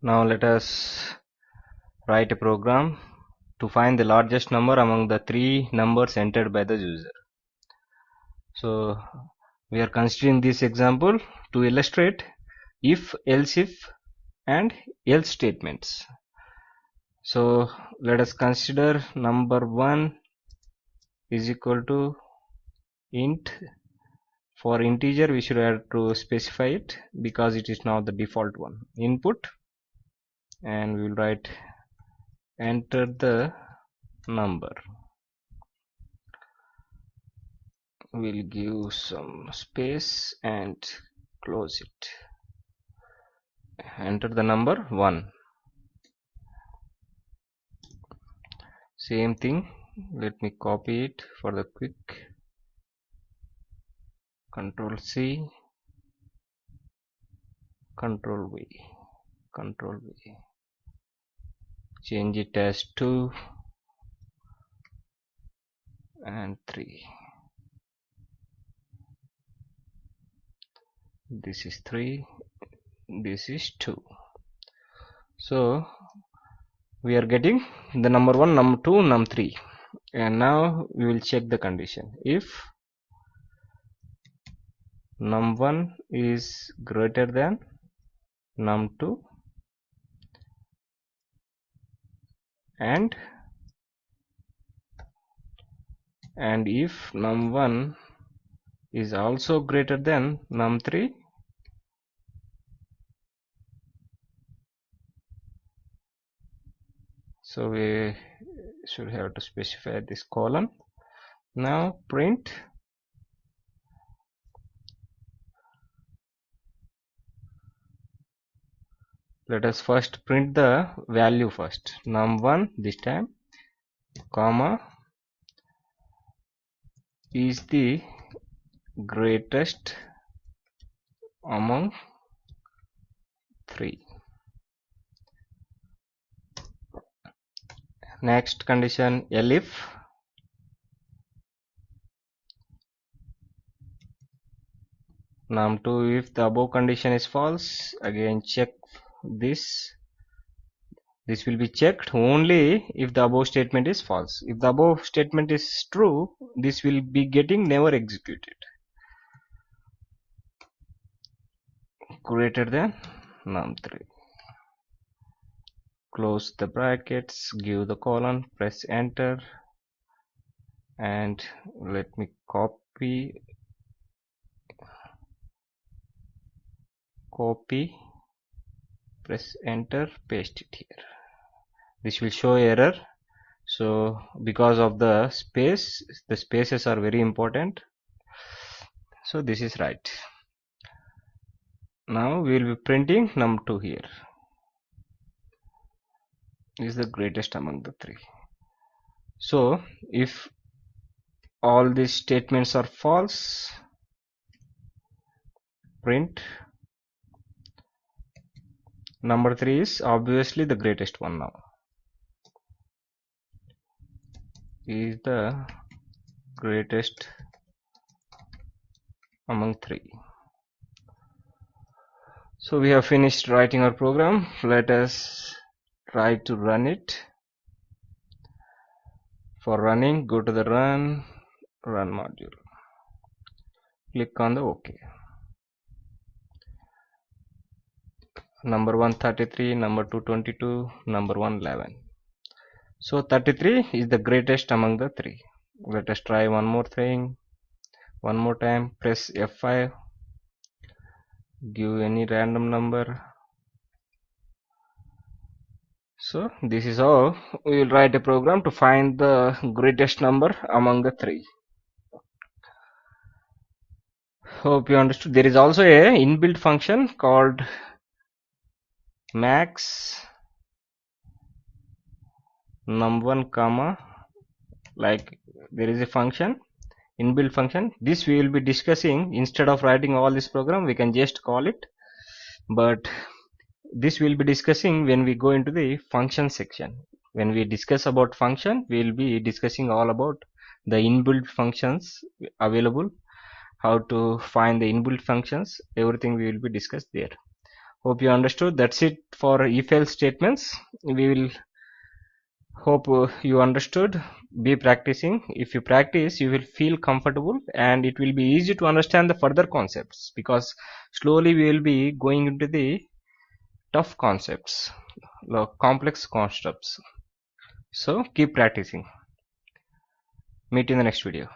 Now let us write a program to find the largest number among the three numbers entered by the user. So we are considering this example to illustrate if, else if and else statements. So let us consider number 1 is equal to int. For integer we should have to specify it because it is now the default one. Input, and we will write enter the number. We'll give some space and close it. Enter the number 1. Same thing, let me copy it for the quick. Control C, Control V, Control V. Change it as 2 and 3. This is 3, this is 2. So we are getting the number 1, number 2, number 3, and now we will check the condition. If num1 is greater than num2 and if num1 is also greater than num3, so we should have to specify this colon. Now print let us first print the value first, num1 this time, comma, is the greatest among 3. Next condition, elif num2, if the above condition is false, again check this will be checked only if the above statement is false. If the above statement is true, this will be getting never executed. Greater than num3. Close the brackets, give the colon, press enter, and let me copy, press enter, paste it here. This will show error, so because of the space, the spaces are very important, so this is right. Now we will be printing num2 here is the greatest among the 3. So if all these statements are false, print number 3 is obviously the greatest one. Now is the greatest among 3. So we have finished writing our program. Let us try to run it. For running, go to the run module, click on the OK. Number 1 33, number 2 22, number 1 11. So 33 is the greatest among the 3. Let us try one more thing. One more time, press F5, give any random number. So this is how we will write a program to find the greatest number among the 3. Hope you understood. There is also a inbuilt function called max num1 comma, like there is a function, inbuilt function. This we will be discussing. Instead of writing all this program, we can just call it, but this will be discussing when we go into the function section. When we discuss about function, we will be discussing all about the inbuilt functions available, how to find the inbuilt functions, everything we will be discussed there. Hope you understood. That's it for if else statements. We will hope you understood. Be practicing. If you practice, you will feel comfortable and it will be easy to understand the further concepts, because slowly we will be going into the tough concepts, the complex concepts. So keep practicing. Meet in the next video.